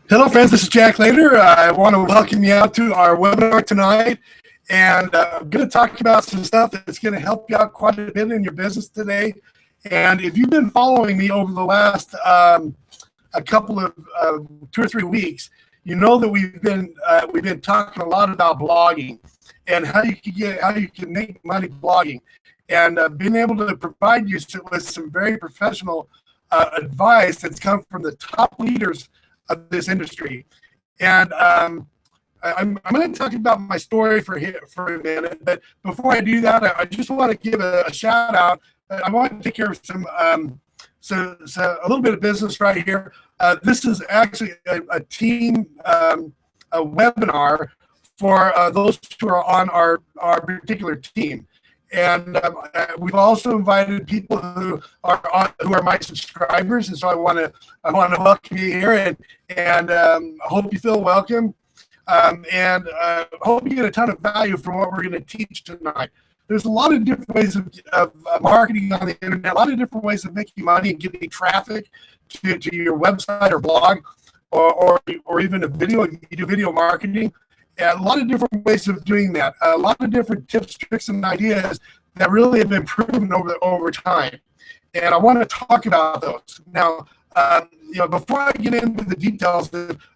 Hello, friends. This is Jack Later. I want to welcome you out to our webinar tonight. And I'm going to talk about some stuff that's going to help you out quite a bit in your business today. And if you've been following me over the last a couple of 2 or 3 weeks, you know that we've been talking a lot about blogging and how you can make money blogging, and being able to provide you with some very professional advice that's come from the top leaders of this industry. And I'm going to talk about my story for a minute, but before I do that, I just want to give a shout out. I want to take care of so a little bit of business right here. This is actually a team a webinar for those who are on our particular team. And we've also invited people who are my subscribers, and so I want to welcome you here, and I hope you feel welcome, and hope you get a ton of value from what we're going to teach tonight. There's a lot of different ways of marketing on the internet, a lot of different ways of making money and getting traffic to your website or blog, or even a video. You do video marketing. A lot of different ways of doing that. A lot of different tips, tricks, and ideas that really have been proven over time. And I want to talk about those. Now, before I get into the details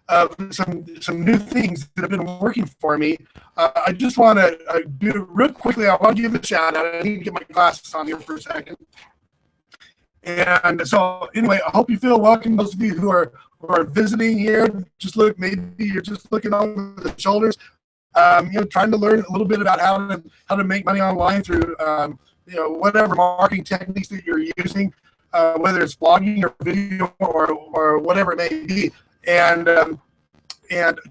of some new things that have been working for me, I just want to do real quickly. I want to give a shout out. I need to get my glasses on here for a second. And so, anyway, I hope you feel welcome. Those of you who are visiting here, maybe you're just looking over the shoulders, trying to learn a little bit about how to make money online through whatever marketing techniques that you're using, whether it's blogging or video or whatever it may be. And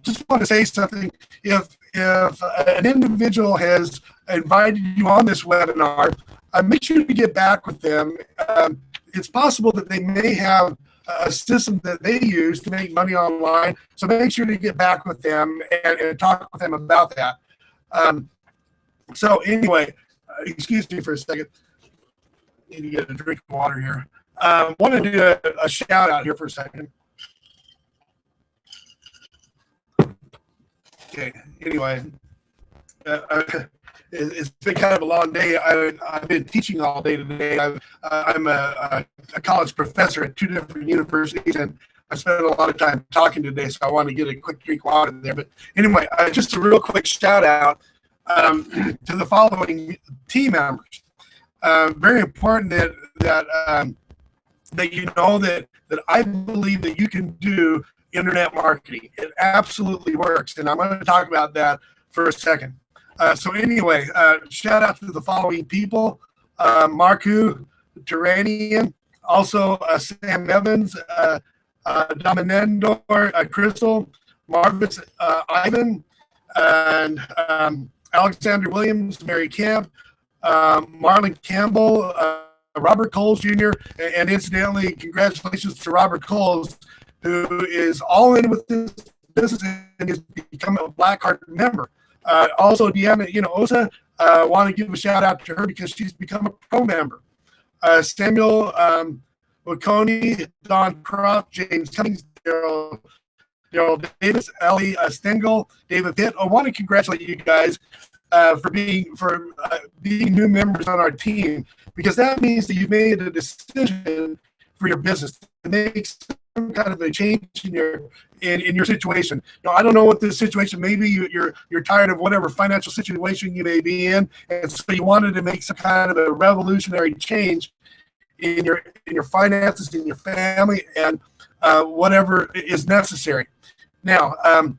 just want to say something. If an individual has invited you on this webinar, make sure to get back with them. It's possible that they may have a system that they use to make money online, so make sure to get back with them and talk with them about that. So anyway, excuse me for a second. I need to get a drink of water here. Want to do a shout out here for a second. Okay. Anyway. It's been kind of a long day. I've been teaching all day today. I'm a college professor at 2 different universities, and I spent a lot of time talking today, so I want to get a quick drink of water there. But anyway, just a real quick shout out to the following team members. Very important that you know that I believe that you can do internet marketing. It absolutely works, and I'm going to talk about that for a second. So anyway, shout out to the following people: Marku Turanian, also Sam Evans, Dominendor, Crystal, Marvis, Ivan, and Alexander Williams, Mary Camp, Marlon Campbell, Robert Coles Jr., and incidentally, congratulations to Robert Coles, who is all in with this business and has become a Blackheart member. Also, Deanna Osa, want to give a shout out to her because she's become a pro member. Samuel Wakoni, Don Croft, James Cummings, Daryl Davis, Ellie Stengel, David Pitt. I want to congratulate you guys for being new members on our team, because that means that you've made a decision for your business to make some kind of a change in your situation. I don't know what this situation. Maybe you're tired of whatever financial situation you may be in, and so you wanted to make some kind of a revolutionary change in your finances, in your family, and whatever is necessary. Now, I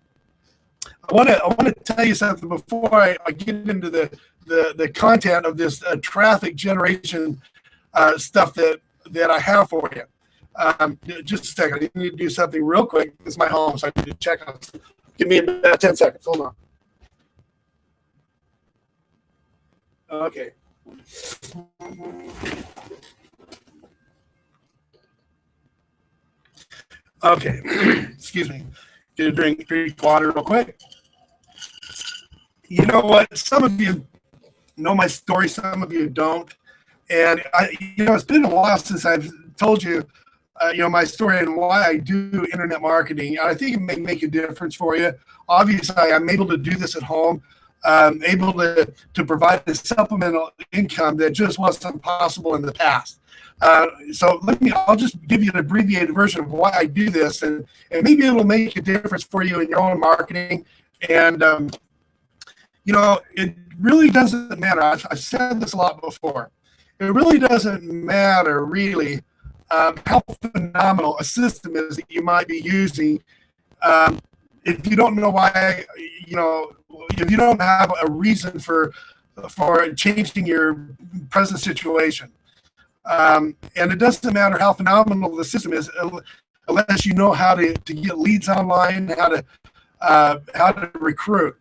want to tell you something before I get into the content of this traffic generation stuff that I have for you. Just a second. I need to do something real quick. This is my home, so I need to check on it. Give me about 10 seconds. Hold on. Okay. Okay. Excuse me. Get a drink water real quick. You know what? Some of you know my story. Some of you don't. And it's been a while since I've told you my story and why I do internet marketing. I think it may make a difference for you. Obviously, I'm able to do this at home, able to provide a supplemental income that just wasn't possible in the past. So I'll just give you an abbreviated version of why I do this, and maybe it'll make a difference for you in your own marketing. And, it really doesn't matter. I've said this a lot before. It really doesn't matter, really, how phenomenal a system is that you might be using. If you don't know why, if you don't have a reason for changing your present situation. And it doesn't matter how phenomenal the system is, unless you know how to get leads online, how to recruit.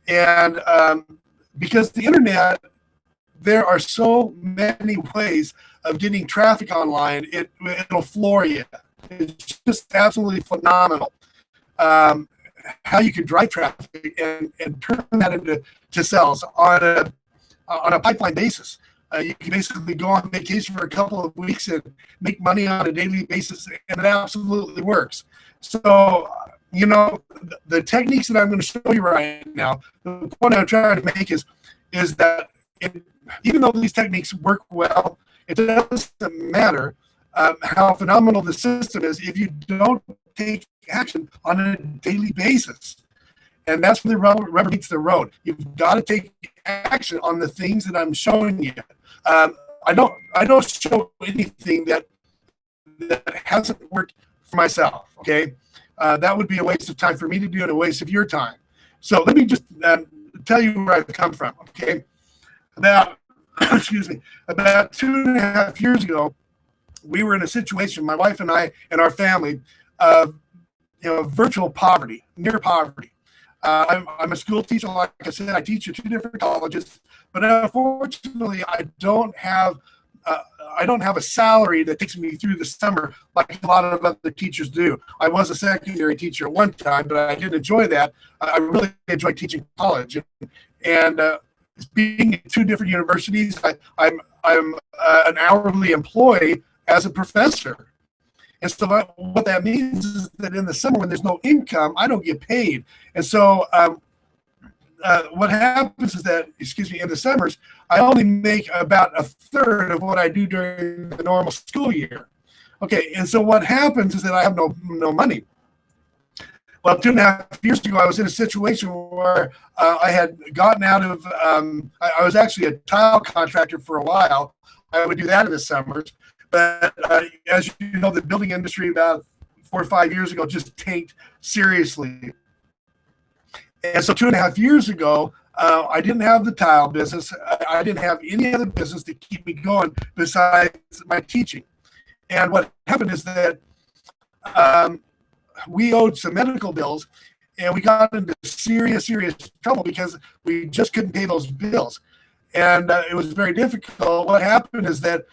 And because the internet, there are so many ways of getting traffic online, it'll floor you. It's just absolutely phenomenal. How you can drive traffic and turn that into sales on a pipeline basis. You can basically go on vacation for a couple of weeks and make money on a daily basis, and it absolutely works. So, the techniques that I'm going to show you right now, the point I'm trying to make is that even though these techniques work well, it doesn't matter how phenomenal the system is if you don't take action on a daily basis. And that's where the rubber meets the road. You've got to take action on the things that I'm showing you. I don't show anything that hasn't worked for myself. Okay, that would be a waste of time for me to do and a waste of your time. So let me just tell you where I've come from. Okay, about 2.5 years ago, we were in a situation, my wife and I and our family, of virtual poverty, near poverty. I'm a school teacher. Like I said, I teach at 2 different colleges, but unfortunately, I don't have a salary that takes me through the summer like a lot of other teachers do. I was a secondary teacher at one time, but I didn't enjoy that. I really enjoyed teaching college, and being at 2 different universities, I'm an hourly employee as a professor. And so what that means is that in the summer, when there's no income, I don't get paid. And so what happens is that, in the summers, I only make about 1/3 of what I do during the normal school year. Okay, and so what happens is that I have no money. Well, 2.5 years ago, I was in a situation where I had gotten out of, I was actually a tile contractor for a while. I would do that in the summers. But as you know, the building industry about 4 or 5 years ago just tanked seriously. And so 2.5 years ago, I didn't have the tile business. I didn't have any other business to keep me going besides my teaching. And what happened is that we owed some medical bills, and we got into serious trouble because we just couldn't pay those bills. And it was very difficult. What happened is that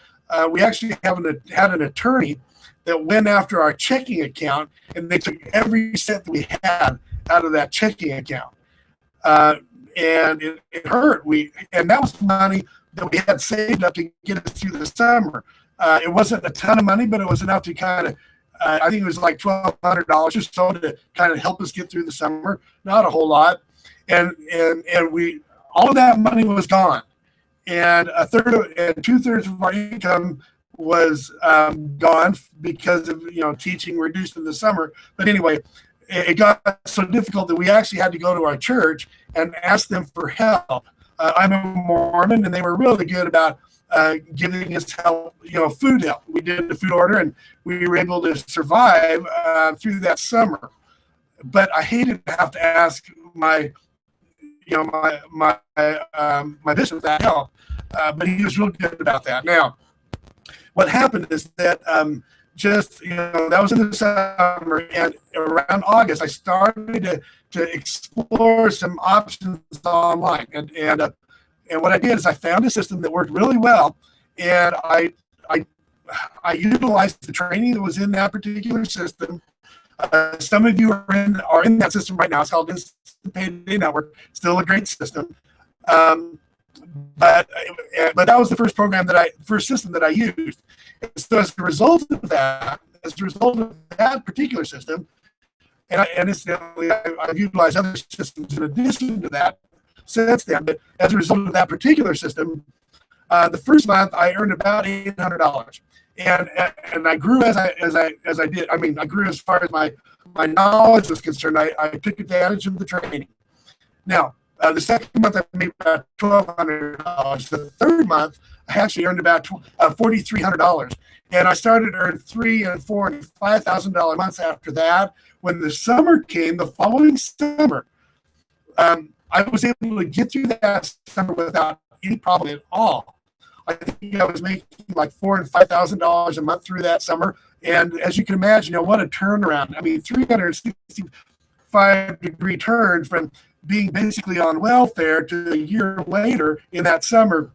we actually had an attorney that went after our checking account, and they took every cent that we had out of that checking account. And it hurt. And that was money that we had saved up to get us through the summer. It wasn't a ton of money, but it was enough to kind of, I think it was like $1,200 or so to kind of help us get through the summer. Not a whole lot. And all of that money was gone. And 2/3 of our income was gone because of teaching reduced in the summer. But anyway, it got so difficult that we actually had to go to our church and ask them for help. I'm a Mormon, and they were really good about giving us help, food help. We did a food order, and we were able to survive through that summer. But I hated to have to ask my bishop that help, but he was real good about that. Now, what happened is that that was in the summer, and around August, I started to explore some options online, and what I did is I found a system that worked really well, and I utilized the training that was in that particular system. Some of you are in that system right now. It's called Instant Payday Network. Still a great system, but that was the first system that I used. So as a result of that, as a result of that particular system, and incidentally, I've utilized other systems in addition to that since then, but as a result of that particular system, the first month I earned about $800, and I grew as I did. I mean, I grew as far as my knowledge was concerned. I took advantage of the training. Now, the second month I made about $1,200. The third month I actually earned about $4,300, and I started to earn $3,000 and $4,000 and $5,000 months after that. When the summer came, the following summer, I was able to get through that summer without any problem at all. I think I was making like $4,000 and $5,000 a month through that summer, and as you can imagine, what a turnaround! I mean, 365-degree turn from being basically on welfare to a year later in that summer,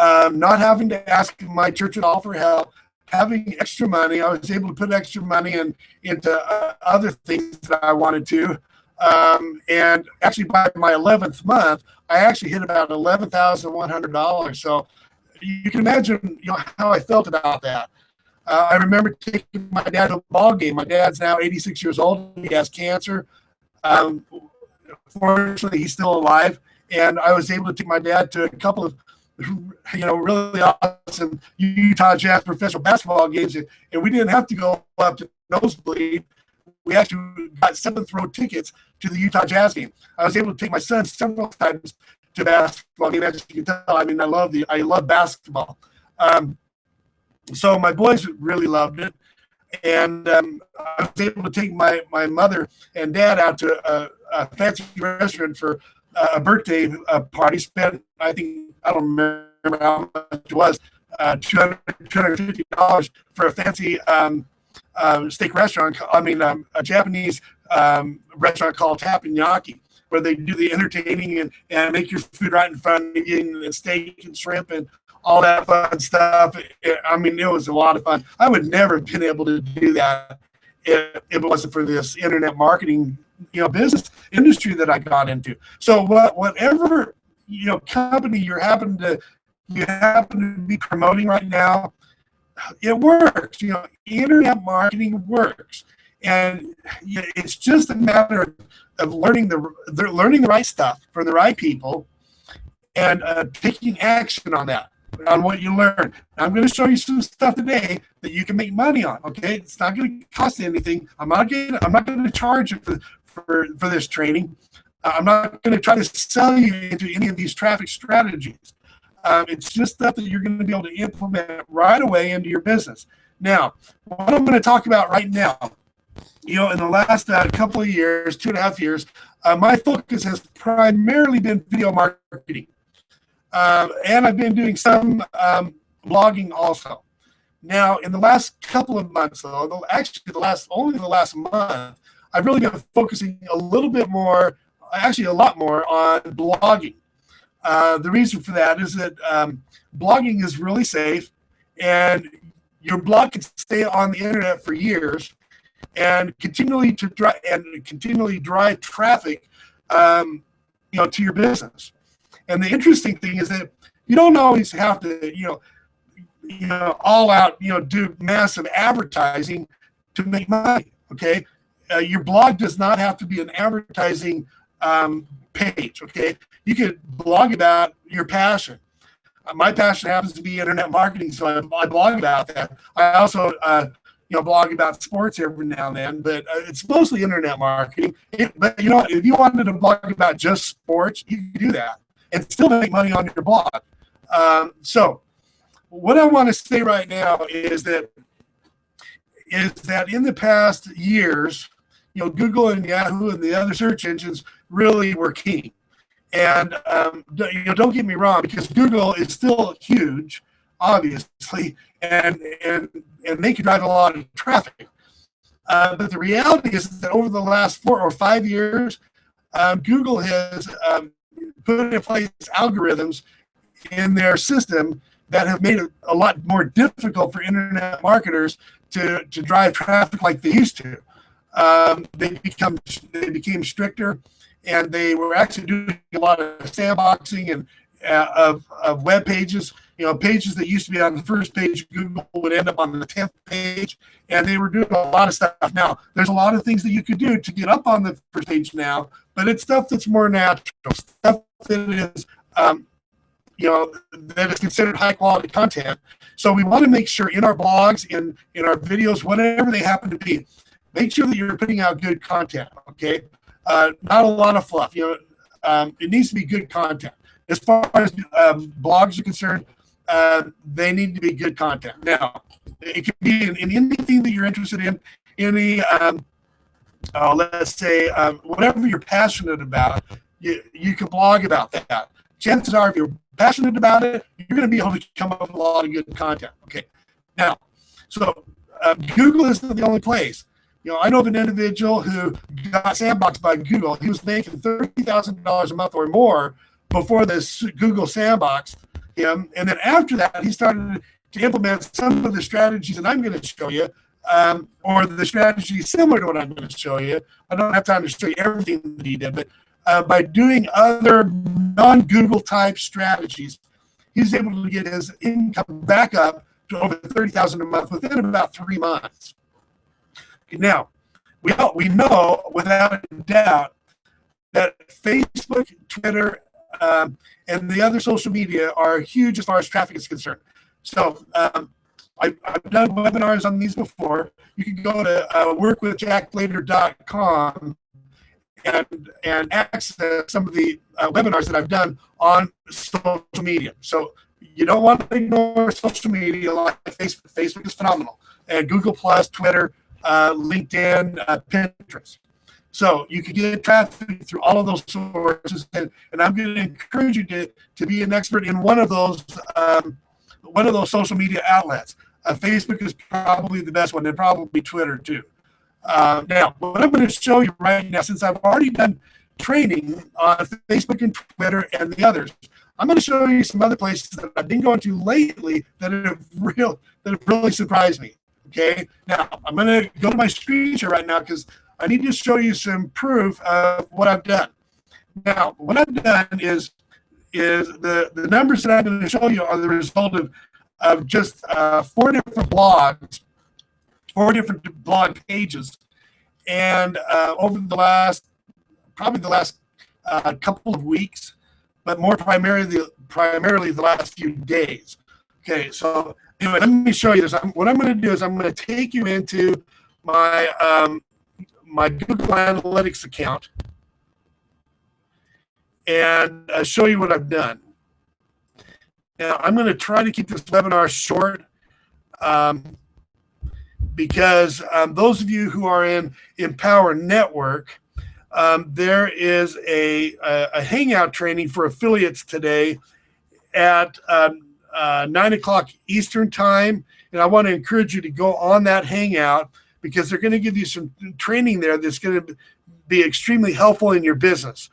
not having to ask my church at all for help, having extra money. I was able to put extra money into other things that I wanted to. And actually by my 11th month, I actually hit about $11,100. So you can imagine, how I felt about that. I remember taking my dad to a ball game. My dad's now 86 years old. He has cancer. Fortunately, he's still alive. And I was able to take my dad to a couple of, really awesome Utah Jazz professional basketball games. And we didn't have to go up to nosebleed. We actually got 7th row tickets to the Utah Jazz game. I was able to take my son several times to basketball game. As you can tell, I mean, I love basketball. So my boys really loved it. And I was able to take my mother and dad out to a fancy restaurant for a birthday party. Spent, I don't remember how much it was, $250 for a fancy steak restaurant. A Japanese restaurant called Teppanyaki, where they do the entertaining and make your food right in front of you, and steak and shrimp and all that fun stuff. It was a lot of fun. I would never have been able to do that if it wasn't for this internet marketing, business industry that I got into. So whatever, company you happen to be promoting right now, it works. Internet marketing works, and it's just a matter of learning the right stuff for the right people, and taking action on that, on what you learn. I'm going to show you some stuff today that you can make money on. Okay, it's not going to cost you anything. I'm not going to charge you for this training. I'm not going to try to sell you into any of these traffic strategies. It's just stuff that you're going to be able to implement right away into your business. Now, what I'm going to talk about right now, in the last couple of years, 2.5 years, my focus has primarily been video marketing. And I've been doing some blogging also. Now, in the last couple of months, though, only the last month, I've really been focusing a little bit more, actually a lot more, on blogging. The reason for that is that blogging is really safe, and your blog can stay on the internet for years and continually drive traffic, to your business. And the interesting thing is that you don't always have to, all out, do massive advertising to make money. Okay, your blog does not have to be an advertising page. Okay, you could blog about your passion. My passion happens to be internet marketing, so I blog about that. I also, blog about sports every now and then, but it's mostly internet marketing. But if you wanted to blog about just sports, you can do that and still make money on your blog. So what I want to say right now is that in the past years, Google and Yahoo and the other search engines really were key. And don't get me wrong, because Google is still huge, obviously, and they can drive a lot of traffic. But the reality is that over the last 4 or 5 years, Google has put in place algorithms in their system that have made it a lot more difficult for internet marketers to drive traffic like they used to. They became stricter, and they were actually doing a lot of sandboxing and of web pages pages that used to be on the first page, Google would end up on the 10th page, and they were doing a lot of stuff. Now, there's a lot of things that you could do to get up on the first page now, but it's stuff that's more natural, stuff that is, that is considered high quality content. So we want to make sure in our blogs, in our videos, whatever they happen to be, make sure that you're putting out good content, okay? Not a lot of fluff. It needs to be good content. As far as blogs are concerned, they need to be good content. Now, it can be in anything that you're interested in, any, let's say, whatever you're passionate about, you can blog about that. Chances are, if you're passionate about it, you're going to be able to come up with a lot of good content. Okay. Now, so Google isn't the only place. I know of an individual who got sandboxed by Google. He was making $30,000 a month or more before this Google sandboxed him. And then after that, he started to implement some of the strategies that I'm going to show you, or the strategies similar to what I'm going to show you. I don't have time to show you everything that he did, but by doing other non-Google type strategies, he was able to get his income back up to over $30,000 a month within about 3 months. Now, we know without a doubt that Facebook, Twitter, and the other social media are huge as far as traffic is concerned. So I've done webinars on these before. You can go to workwithjacklater.com and access some of the webinars that I've done on social media. So you don't want to ignore social media like Facebook. Facebook is phenomenal. And Google+, Twitter, LinkedIn, Pinterest. So you can get traffic through all of those sources, and I'm going to encourage you to be an expert in one of those social media outlets. Facebook is probably the best one, and probably Twitter too. Now, what I'm going to show you right now, since I've already done training on Facebook and Twitter and the others, I'm going to show you some other places that I've been going to lately that have really surprised me. Okay, now I'm going to go to my screen share right now because I need to show you some proof of what I've done. Now, what I've done is the numbers that I'm going to show you are the result of just 4 different blogs, 4 different blog pages, and over the last couple of weeks, but more primarily the last few days. Okay, so anyway, let me show you this. What I'm going to do is I'm going to take you into my my Google Analytics account and show you what I've done. Now, I'm going to try to keep this webinar short because those of you who are in Empower Network, there is a Hangout training for affiliates today at 9 o'clock Eastern time, and I want to encourage you to go on that Hangout because they're going to give you some training there that's going to be extremely helpful in your business.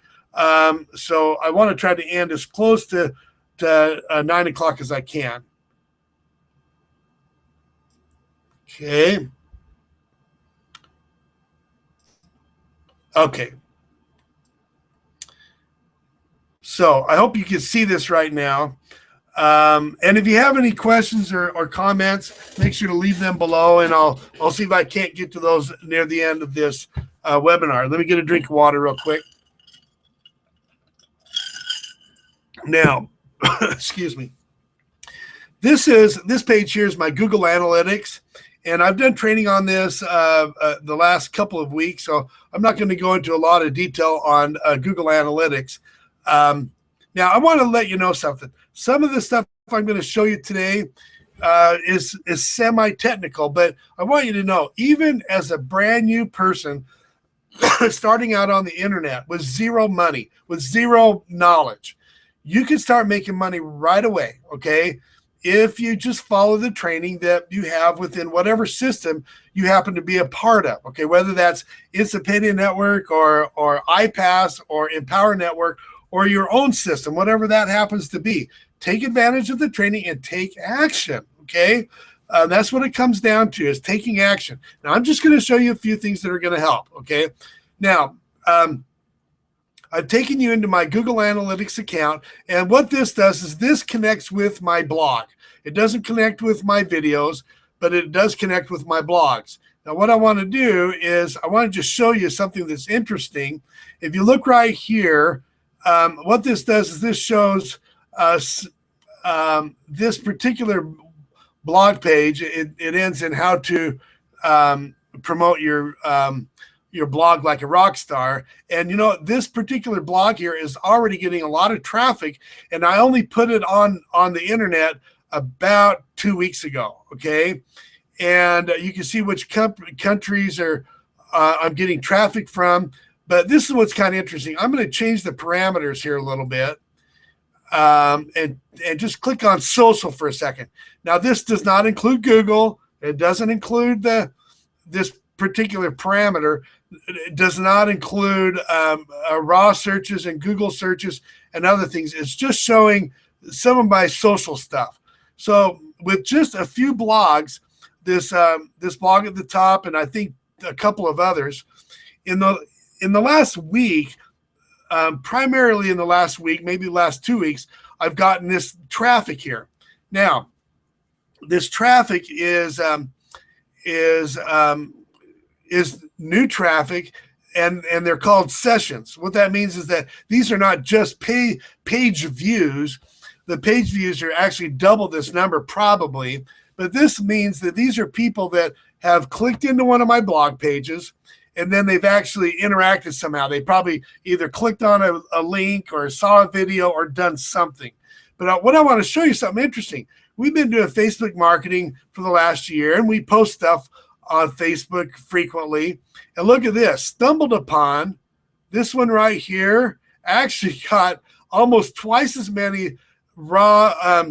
So I want to try to end as close to 9 o'clock as I can. Okay. Okay. So I hope you can see this right now. And if you have any questions or comments, make sure to leave them below, and I'll see if I can't get to those near the end of this webinar. Let me get a drink of water real quick. Now, excuse me. This page here is my Google Analytics, and I've done training on this the last couple of weeks, so I'm not going to go into a lot of detail on Google Analytics. Now, I want to let you know something. Some of the stuff I'm going to show you today is semi-technical, but I want you to know, even as a brand new person starting out on the internet with zero money, with zero knowledge, you can start making money right away, okay? If you just follow the training that you have within whatever system you happen to be a part of, okay? Whether that's Instapedia Network or iPass or Empower Network or your own system, whatever that happens to be. Take advantage of the training and take action, okay? That's what it comes down to, is taking action. Now, I'm just going to show you a few things that are going to help, okay? Now, I've taken you into my Google Analytics account. And what this does is this connects with my blog. It doesn't connect with my videos, but it does connect with my blogs. Now, what I want to do is I want to just show you something that's interesting. If you look right here, what this does is this shows us this particular blog page. It ends in how to promote your blog like a rock star. And you know, this particular blog here is already getting a lot of traffic, and I only put it on the internet about 2 weeks ago. Okay, and you can see which countries are I'm getting traffic from. But this is what's kind of interesting. I'm going to change the parameters here a little bit, and just click on social for a second. Now, this does not include Google. It doesn't include this particular parameter. It does not include raw searches and Google searches and other things. It's just showing some of my social stuff. So with just a few blogs, this blog at the top, and I think a couple of others, in the last week, primarily in the last week, maybe the last 2 weeks, I've gotten this traffic here. Now, this traffic is new traffic, and they're called sessions. What that means is that these are not just page views. The page views are actually double this number probably, but this means that these are people that have clicked into one of my blog pages, and then they've actually interacted somehow. They probably either clicked on a link or saw a video or done something. But what I want to show you something interesting. We've been doing Facebook marketing for the last year, and we post stuff on Facebook frequently. And look at this. StumbleUpon, this one right here, actually got almost twice as many raw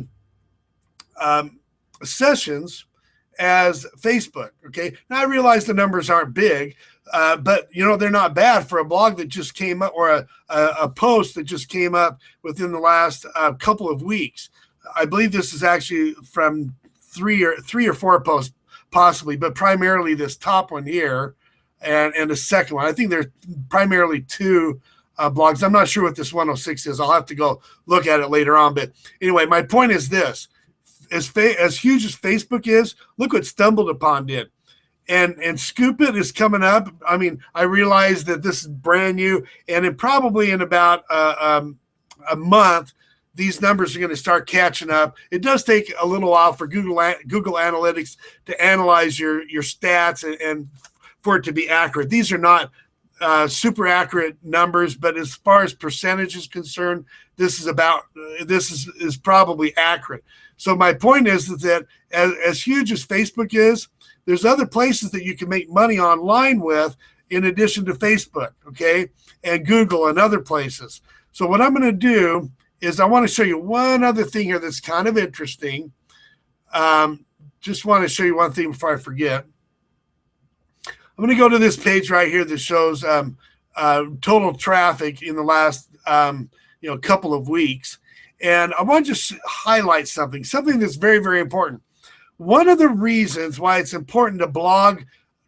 sessions as Facebook. Okay. Now, I realize the numbers aren't big, but you know, they're not bad for a blog that just came up, or a post that just came up within the last couple of weeks. I believe this is actually from three or four posts possibly, but primarily this top one here and the second one. I think there's primarily two blogs. I'm not sure what this 106 is. I'll have to go look at it later on. But anyway, my point is this. As huge as Facebook is, look what StumbleUpon did. And Scoop.it is coming up. I mean, I realize that this is brand new, and it probably in about a month, these numbers are going to start catching up. It does take a little while for Google Analytics to analyze your stats and for it to be accurate. These are not super accurate numbers, but as far as percentage is concerned, this is probably accurate. So my point is that as huge as Facebook is, there's other places that you can make money online with in addition to Facebook, okay, and Google and other places. So what I'm going to do is I want to show you one other thing here that's kind of interesting. Just want to show you one thing before I forget. I'm going to go to this page right here that shows total traffic in the last couple of weeks. And I want to just highlight something that's very, very important. One of the reasons why it's important to blog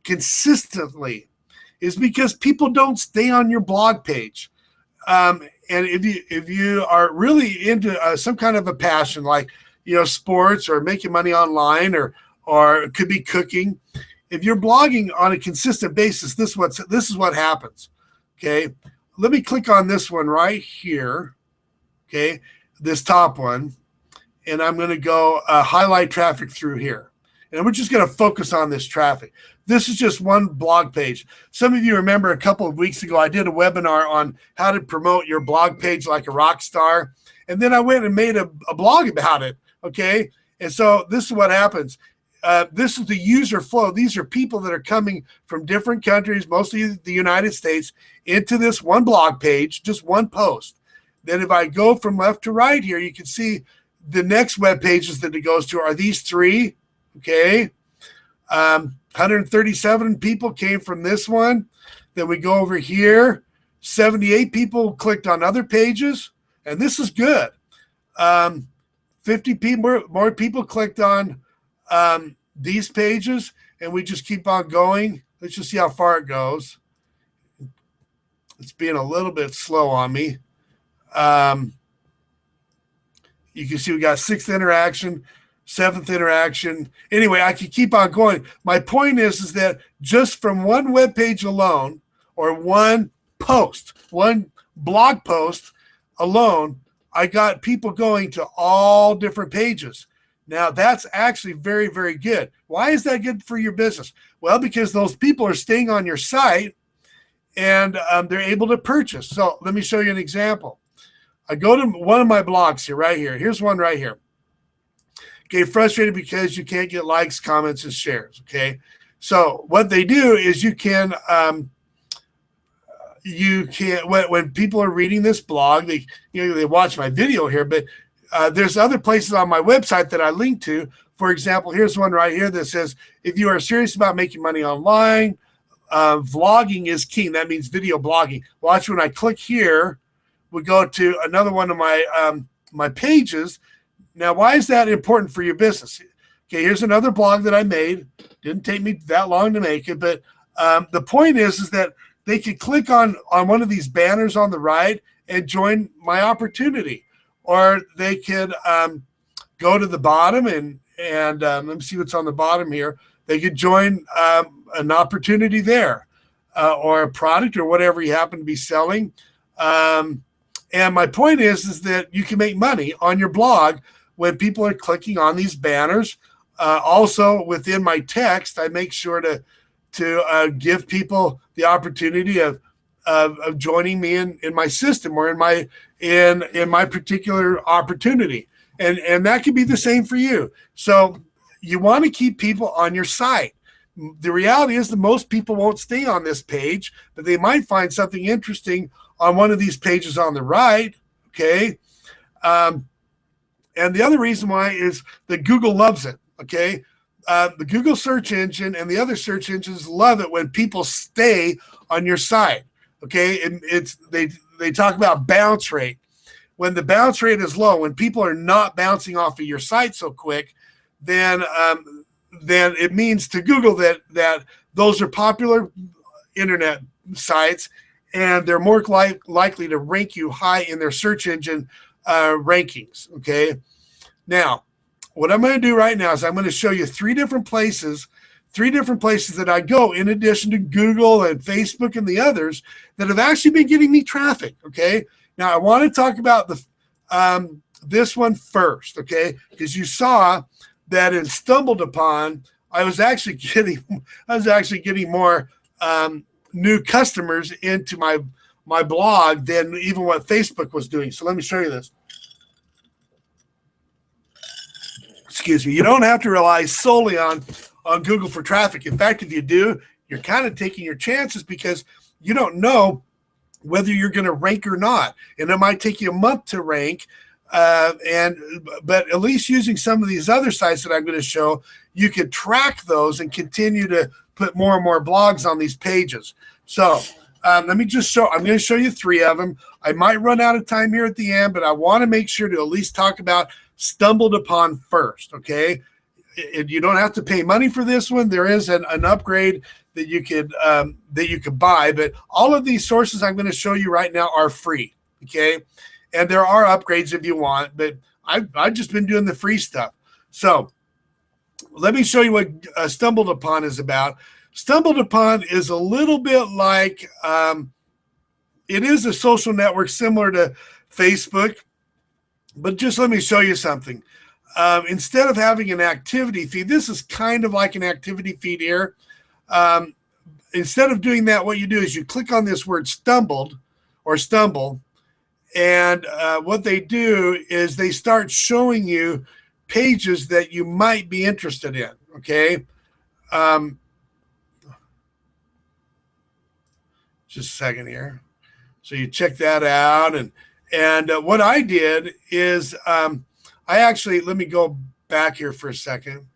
consistently is because people don't stay on your blog page. And if you are really into some kind of a passion, like sports or making money online, or it could be cooking, if you're blogging on a consistent basis, this is what happens. Okay, let me click on this one right here. Okay, this top one, and I'm going to go highlight traffic through here. And we're just going to focus on this traffic. This is just one blog page. Some of you remember a couple of weeks ago, I did a webinar on how to promote your blog page like a rock star. And then I went and made a blog about it. Okay. And so this is what happens. This is the user flow. These are people that are coming from different countries, mostly the United States, into this one blog page, just one post. Then if I go from left to right here, you can see the next web pages that it goes to are these three. Okay. 137 people came from this one. Then we go over here. 78 people clicked on other pages, and this is good. 50 people, more people clicked on these pages, and we just keep on going. Let's just see how far it goes. It's being a little bit slow on me. You can see we got 6th interaction, 7th interaction. Anyway, I could keep on going. My point is that just from one web page alone, or one post, one blog post alone, I got people going to all different pages. Now, that's actually very, very good. Why is that good for your business? Well, because those people are staying on your site and they're able to purchase. So let me show you an example. I go to one of my blogs here, right here. Here's one right here. Okay, frustrated because you can't get likes, comments, and shares. Okay, so what they do is you can when people are reading this blog, they watch my video here, but there's other places on my website that I link to. For example, here's one right here that says, if you are serious about making money online, vlogging is key. That means video blogging. Watch, when I click here, we go to another one of my my pages. Now, why is that important for your business? Okay, here's another blog that I made. Didn't take me that long to make it, but the point is that they could click on one of these banners on the right and join my opportunity, or they could go to the bottom and let me see what's on the bottom here. They could join an opportunity there, or a product or whatever you happen to be selling. And my point is that you can make money on your blog when people are clicking on these banners. Also, within my text, I make sure to give people the opportunity of joining me in my system, or in my particular opportunity. And that could be the same for you. So you want to keep people on your site. The reality is that most people won't stay on this page, but they might find something interesting on one of these pages on the right. Okay. And the other reason why is that Google loves it. Okay. The Google search engine and the other search engines love it when people stay on your site. Okay. And they talk about bounce rate. When the bounce rate is low, when people are not bouncing off of your site so quick, then it means to Google that those are popular internet sites, and they're more likely to rank you high in their search engine rankings. Okay. Now, what I'm going to do right now is I'm going to show you three different places that I go, in addition to Google and Facebook and the others, that have actually been getting me traffic. Okay. Now, I want to talk about this one first. Okay. Because you saw that in StumbleUpon, I was actually getting more new customers into my blog than even what Facebook was doing. So let me show you this. Excuse me. You don't have to rely solely on Google for traffic. In fact, if you do, you're kind of taking your chances, because you don't know whether you're going to rank or not. And it might take you a month to rank. But at least using some of these other sites that I'm going to show, you could track those and continue to put more and more blogs on these pages. So let me just show. I'm going to show you three of them. I might run out of time here at the end, but I want to make sure to at least talk about StumbleUpon first. Okay, you don't have to pay money for this one. There is an upgrade that you could buy, but all of these sources I'm going to show you right now are free. Okay. And there are upgrades if you want, but I've just been doing the free stuff. So let me show you what StumbleUpon is about. StumbleUpon is a little bit like, it is a social network similar to Facebook, but just let me show you something. Instead of having an activity feed, this is kind of like an activity feed here. Instead of doing that, what you do is you click on this word stumbled or stumble. And what they do is they start showing you pages that you might be interested in. Okay. Just a second here. So you check that out. And what I did is let me go back here for a second.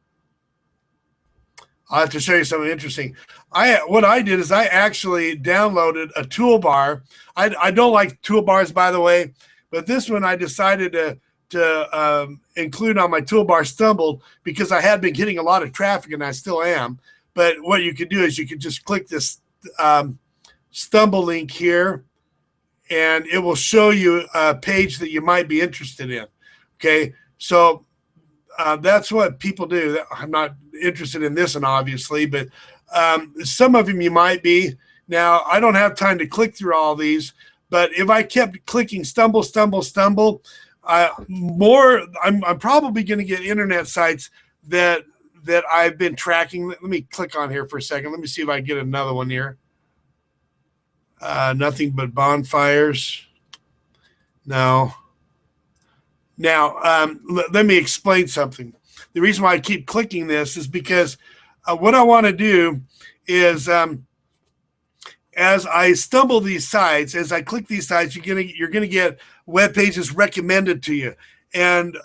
I'll have to show you something interesting. What I did is I actually downloaded a toolbar. I don't like toolbars, by the way, but this one I decided to include on my toolbar Stumbled, because I had been getting a lot of traffic, and I still am. But what you could do is you could just click this Stumble link here, and it will show you a page that you might be interested in. Okay, so that's what people do. I'm not interested in this one, obviously, but some of them you might be. Now, I don't have time to click through all these, but if I kept clicking stumble, stumble, stumble, I'm probably going to get internet sites that I've been tracking. Let me click on here for a second. Let me see if I can get another one here. Nothing but bonfires. No. Now, let me explain something. The reason why I keep clicking this is because what I want to do is as I stumble these sites, as I click these sites, you're gonna get web pages recommended to you. And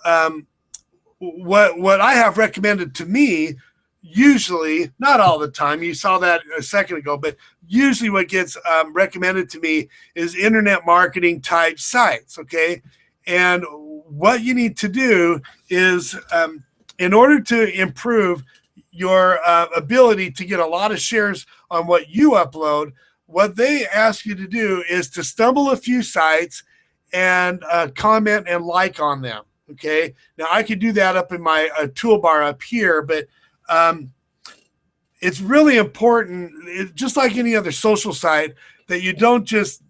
what I have recommended to me, usually, not all the time, you saw that a second ago, but usually what gets recommended to me is internet marketing type sites. Okay, and what you need to do is, in order to improve your ability to get a lot of shares on what you upload, what they ask you to do is to stumble a few sites and comment and like on them. Okay, now I could do that up in my toolbar up here, but it's really important, just like any other social site, that you don't just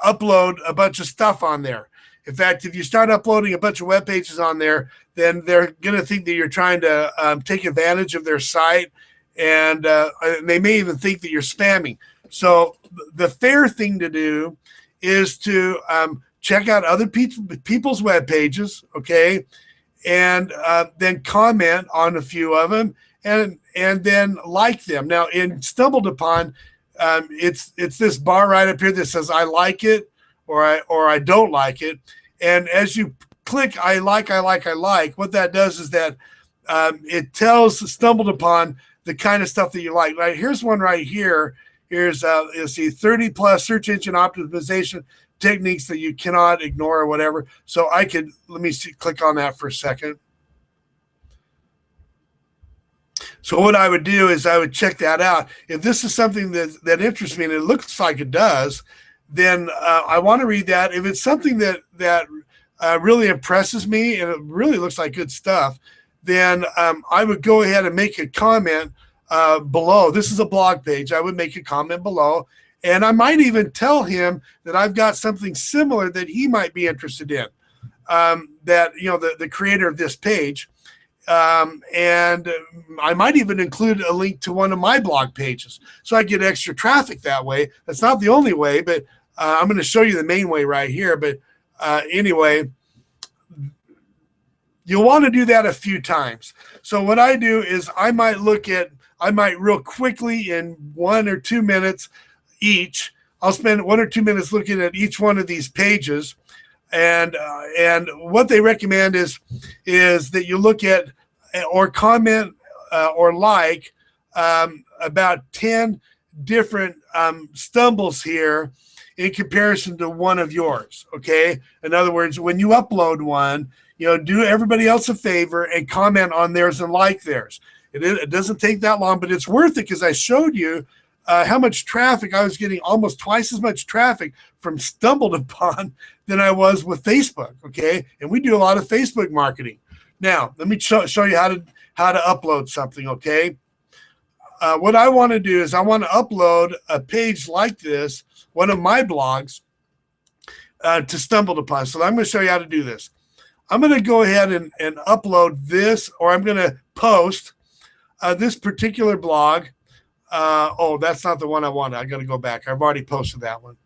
upload a bunch of stuff on there. In fact, if you start uploading a bunch of web pages on there, then they're going to think that you're trying to take advantage of their site, and they may even think that you're spamming. So the fair thing to do is to check out other people's web pages, okay, and then comment on a few of them, and then like them. Now, in StumbleUpon, it's this bar right up here that says I like it or I don't like it. And as you click I like, what that does is that it tells StumbleUpon the kind of stuff that you like. Right, here's one right here. Here's you'll see 30 plus search engine optimization techniques that you cannot ignore or whatever. So let me click on that for a second. So what I would do is I would check that out. If this is something that interests me, and it looks like it does, then I want to read that. If it's something that really impresses me and it really looks like good stuff, then I would go ahead and make a comment below. This is a blog page. I would make a comment below, and I might even tell him that I've got something similar that he might be interested in. That the creator of this page. And I might even include a link to one of my blog pages, so I get extra traffic that way. That's not the only way, but I'm going to show you the main way right here. But anyway, you'll want to do that a few times. So what I do is I might real quickly in 1 or 2 minutes each. I'll spend 1 or 2 minutes looking at each one of these pages. And what they recommend is that you look at or comment or like about 10 different stumbles here in comparison to one of yours. Okay. In other words, when you upload one, do everybody else a favor and comment on theirs and like theirs. It doesn't take that long, but it's worth it because I showed you how much traffic. I was getting almost twice as much traffic from StumbleUpon than I was with Facebook. Okay, and we do a lot of Facebook marketing. Now, let me show you how to upload something. Okay, what I want to do is I want to upload a page like this, one of my blogs, to StumbleUpon. So I'm going to show you how to do this. I'm going to go ahead and upload this, or I'm going to post this particular blog. Oh, that's not the one I wanted. I got to go back. I've already posted that one.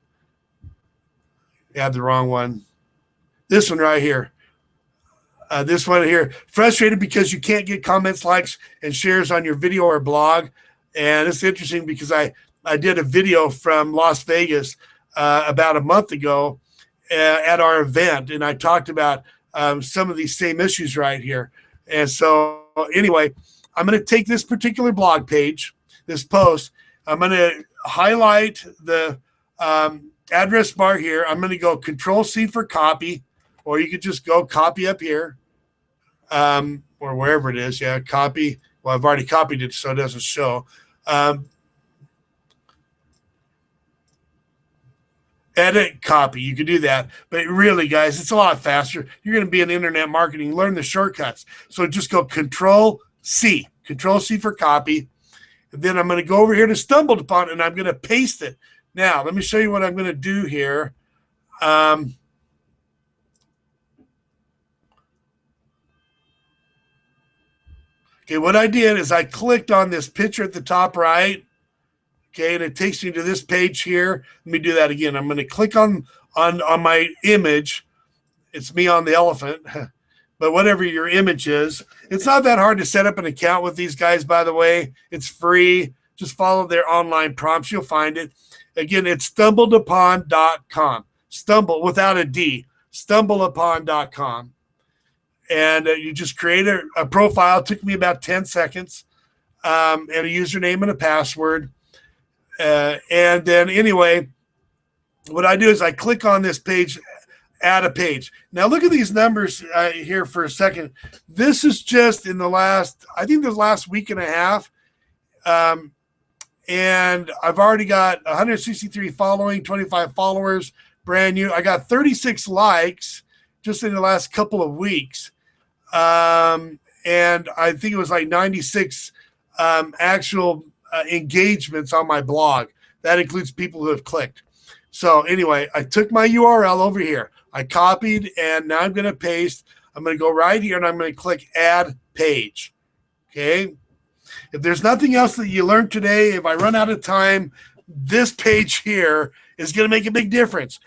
Add the wrong one. This one right here. This one here. Frustrated because you can't get comments, likes, and shares on your video or blog. And it's interesting because I did a video from Las Vegas about a month ago at our event, and I talked about some of these same issues right here. And so anyway, I'm going to take this particular blog page, this post. I'm going to highlight the address bar here. I'm going to go Control-C for copy, or you could just go copy up here, or wherever it is. Yeah, copy. Well, I've already copied it, so it doesn't show. edit, copy. You can do that. But really, guys, it's a lot faster. You're going to be in internet marketing. Learn the shortcuts. So just go Control C for copy. And then I'm going to go over here to StumbleUpon and I'm going to paste it. Now, let me show you what I'm going to do here. Okay, what I did is I clicked on this picture at the top right. Okay, and it takes me to this page here. Let me do that again. I'm going to click on my image. It's me on the elephant. But whatever your image is, it's not that hard to set up an account with these guys, by the way. It's free. Just follow their online prompts. You'll find it. Again, it's StumbleUpon.com. Stumble without a D. StumbleUpon.com. And you just create a profile. It took me about 10 seconds. And a username and a password. And then anyway, what I do is I click on this page, add a page. Now look at these numbers here for a second. This is just in the last week and a half. And I've already got 163 following, 25 followers, brand new. I got 36 likes just in the last couple of weeks. And I think it was like 96 actual engagements on my blog. That includes people who have clicked. So anyway, I took my URL over here. I copied, and now I'm going to paste. I'm going to go right here, and I'm going to click Add Page. Okay. If there's nothing else that you learned today, if I run out of time, this page here is going to make a big difference.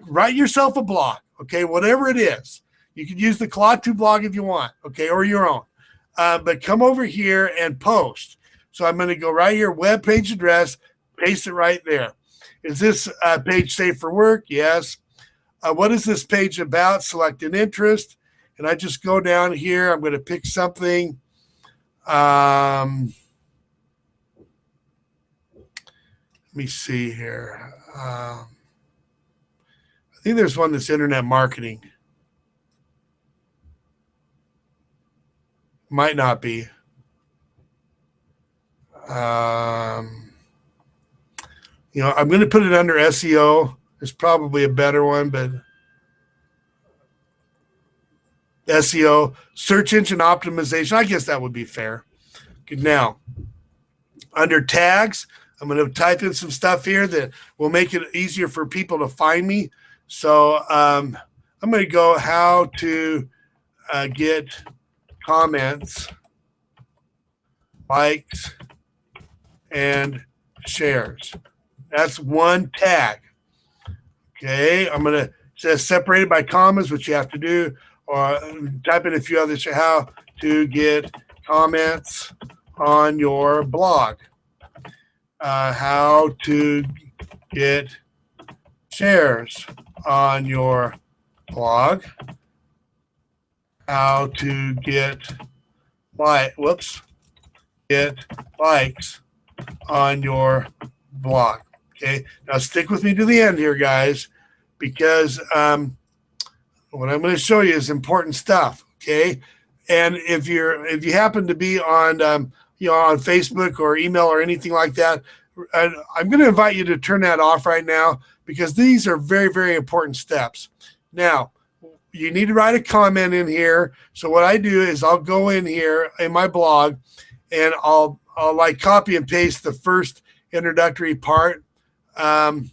Write yourself a blog, okay, whatever it is. You can use the Claude2 blog if you want, okay, or your own. But come over here and post. So I'm going to go right here, web page address, paste it right there. Is this page safe for work? Yes. What is this page about? Select an interest. And I just go down here. I'm going to pick something. Let me see here. I think there's one that's internet marketing. Might not be. I'm going to put it under SEO. There's probably a better one, but SEO, search engine optimization. I guess that would be fair. Good. Now, under tags, I'm going to type in some stuff here that will make it easier for people to find me. So I'm going to go how to get comments, likes, and shares. That's one tag. Okay, I'm going to say separated by commas, which you have to do, or type in a few others. How to get comments on your blog. How to get shares on your blog. How to get get likes on your blog. Okay, now stick with me to the end here, guys, because what I'm going to show you is important stuff. Okay, and if you happen to be on on Facebook or email or anything like that, I'm going to invite you to turn that off right now, because these are very, very important steps. Now, you need to write a comment in here. So what I do is I'll go in here in my blog, and I'll like copy and paste the first introductory part. Let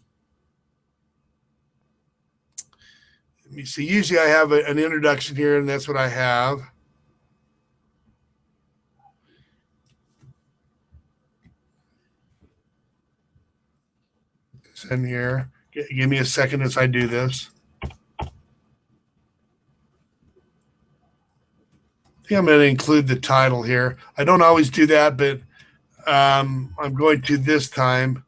me see. Usually I have an introduction here, and that's what I have. It's in here. Give me a second as I do this. I think I'm going to include the title here. I don't always do that, but I'm going to this time.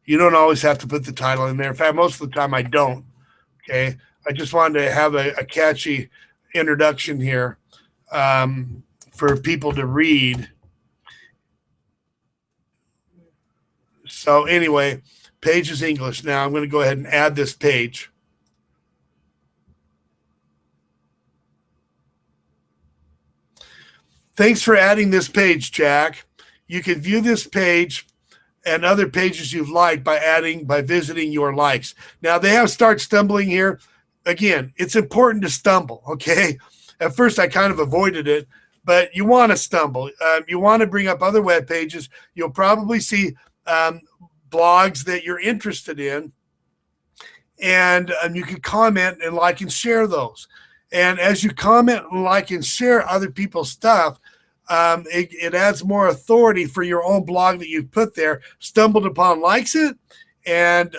You don't always have to put the title in there. In fact, most of the time I don't. Okay. I just wanted to have a catchy introduction here for people to read. So anyway, page is English. Now I'm going to go ahead and add this page. Thanks for adding this page, Jack. You can view this page and other pages you've liked by visiting your likes. Now they have start stumbling here. Again, it's important to stumble. Okay. At first I kind of avoided it, but you want to stumble. You want to bring up other web pages. You'll probably see blogs that you're interested in, and you can comment and like and share those. And as you comment and like and share other people's stuff, it adds more authority for your own blog that you've put there. StumbleUpon likes it, and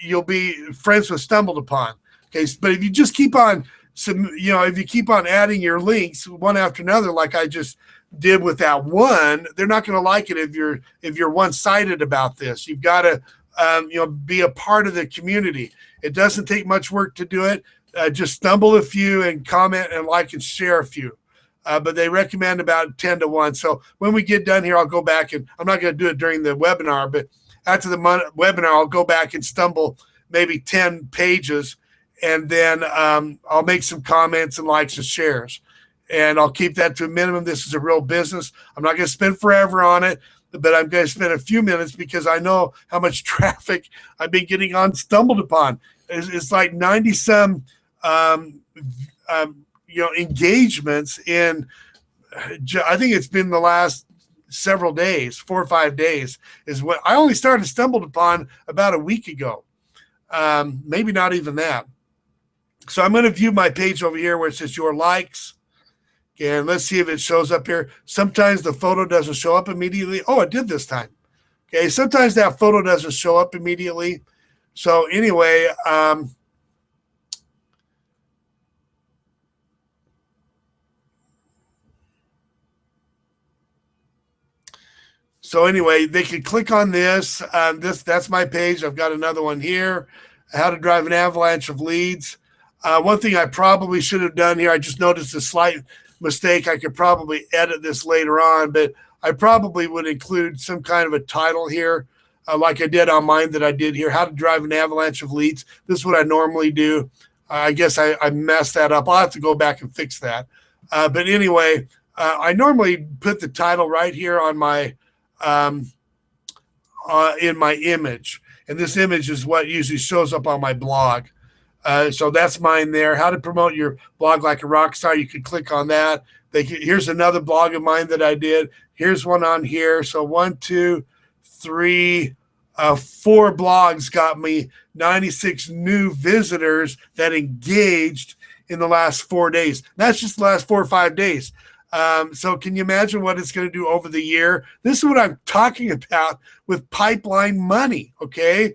you'll be friends with StumbleUpon. Okay, but if you just keep on if you keep on adding your links one after another, like I just did with that one, they're not going to like it if you're one-sided about this. You've got to be a part of the community. It doesn't take much work to do it. Just stumble a few and comment and like and share a few. But they recommend about 10 to 1. So when we get done here, I'll go back, and I'm not going to do it during the webinar, but after the webinar, I'll go back and stumble maybe 10 pages, and then I'll make some comments and likes and shares. And I'll keep that to a minimum. This is a real business. I'm not going to spend forever on it, but I'm going to spend a few minutes because I know how much traffic I've been getting on StumbleUpon. It's like 90 some engagements in, I think it's been the last several days, 4 or 5 days is what I only started StumbleUpon about a week ago. Maybe not even that. So I'm going to view my page over here where it says your likes. And let's see if it shows up here. Sometimes the photo doesn't show up immediately. Oh, it did this time. Okay, sometimes that photo doesn't show up immediately. So anyway, they can click on this. That's my page. I've got another one here. How to drive an avalanche of leads. One thing I probably should have done here, I just noticed a slight mistake. I could probably edit this later on, but I probably would include some kind of a title here, like I did on mine that I did here, how to drive an avalanche of leads. This is what I normally do. I guess I messed that up. I'll have to go back and fix that. But anyway, I normally put the title right here on my in my image, and this image is what usually shows up on my blog. So that's mine there. How to promote your blog like a rock star. You can click on that. Here's another blog of mine that I did. Here's one on here. So 1, 2, 3, 4 blogs got me 96 new visitors that engaged in the last 4 days. That's just the last 4 or 5 days. So can you imagine what it's going to do over the year? This is what I'm talking about with pipeline money. Okay.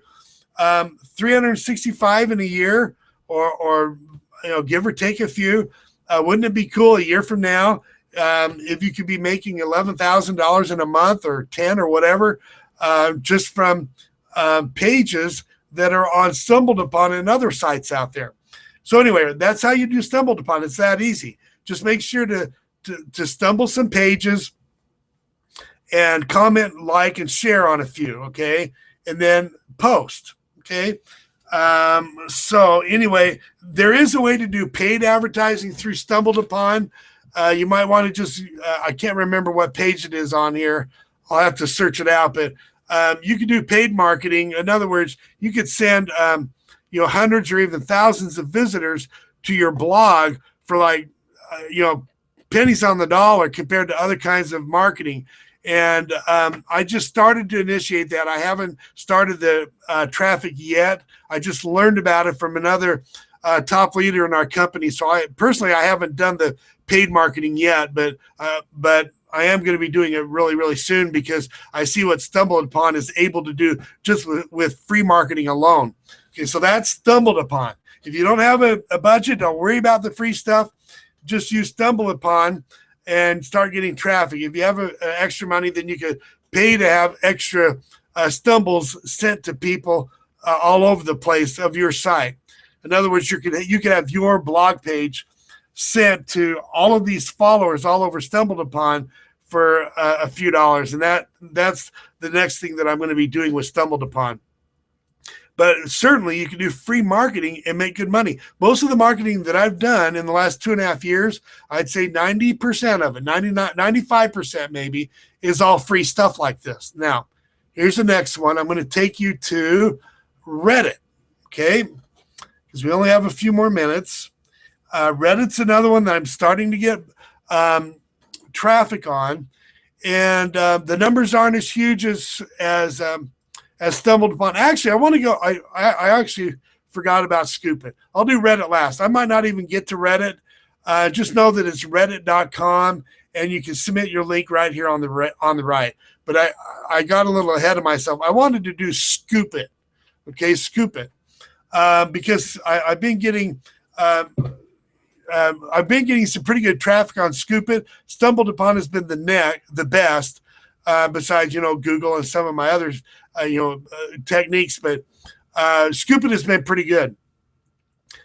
365 in a year, or give or take a few. Wouldn't it be cool a year from now if you could be making $11,000 in a month or 10 or whatever, just from pages that are on StumbleUpon and other sites out there. So anyway, that's how you do StumbleUpon. It's that easy. Just make sure to stumble some pages and comment, like, and share on a few. Okay. And then post. Okay. So anyway, there is a way to do paid advertising through StumbleUpon. You might want to just, I can't remember what page it is on here. I'll have to search it out, but you can do paid marketing. In other words, you could send, hundreds or even thousands of visitors to your blog for like, pennies on the dollar compared to other kinds of marketing. And I just started to initiate that. I haven't started the traffic yet. I just learned about it from another top leader in our company. So I haven't done the paid marketing yet, but I am going to be doing it really, really soon because I see what StumbleUpon is able to do just with free marketing alone. Okay, so that's StumbleUpon. If you don't have a budget, don't worry about the free stuff. Just use StumbleUpon and start getting traffic. If you have extra money, then you could pay to have extra stumbles sent to people all over the place of your site. In other words, you could have your blog page sent to all of these followers all over StumbleUpon for a few dollars. And that's the next thing that I'm going to be doing with StumbleUpon. But certainly you can do free marketing and make good money. Most of the marketing that I've done in the last 2.5 years, I'd say 90% of it, 95% maybe, is all free stuff like this. Now, Here's the next one. I'm going to take you to Reddit, okay? Because we only have a few more minutes. Reddit's another one that I'm starting to get traffic on, and the numbers aren't as huge as StumbleUpon. Actually, I want to go. I actually forgot about Scoop.it. I'll do Reddit last. I might not even get to Reddit. Just know that it's reddit.com, and you can submit your link right here on the right. But I got a little ahead of myself. I wanted to do Scoop.it, okay, Scoop.it, because I've been getting some pretty good traffic on Scoop.it. StumbleUpon has been the best, besides Google and some of my other techniques, but Scoop.it has been pretty good.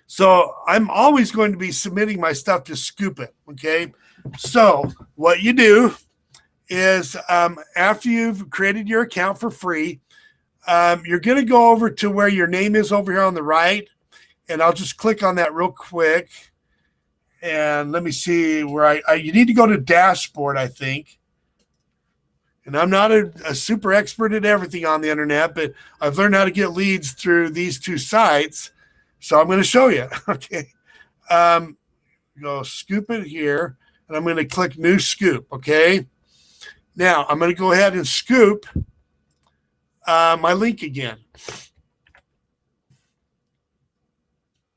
So I'm always going to be submitting my stuff to Scoop.it. Okay, so what you do is after you've created your account for free, you're going to go over to where your name is over here on the right, and I'll just click on that real quick. And let me see where you need to go to dashboard, I think. And I'm not a super expert at everything on the internet, but I've learned how to get leads through these two sites. So I'm going to show you. Okay. Go Scoop.it here, and I'm going to click New Scoop. Okay. Now I'm going to go ahead and scoop my link again.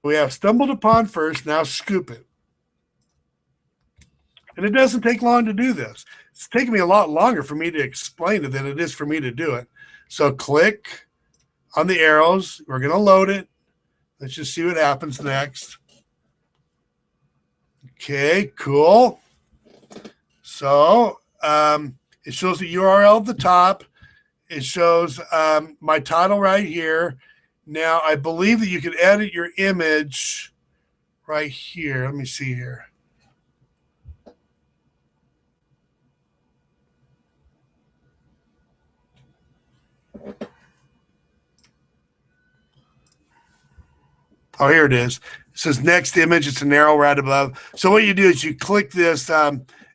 We have StumbleUpon first, now Scoop.it. And it doesn't take long to do this. It's taking me a lot longer for me to explain it than it is for me to do it. So click on the arrows. We're going to load it. Let's just see what happens next. Okay, cool. So it shows the URL at the top. It shows my title right here. Now, I believe that you can edit your image right here. Let me see here. Oh, here it is. It says next image. It's an arrow right above. So what you do is you click this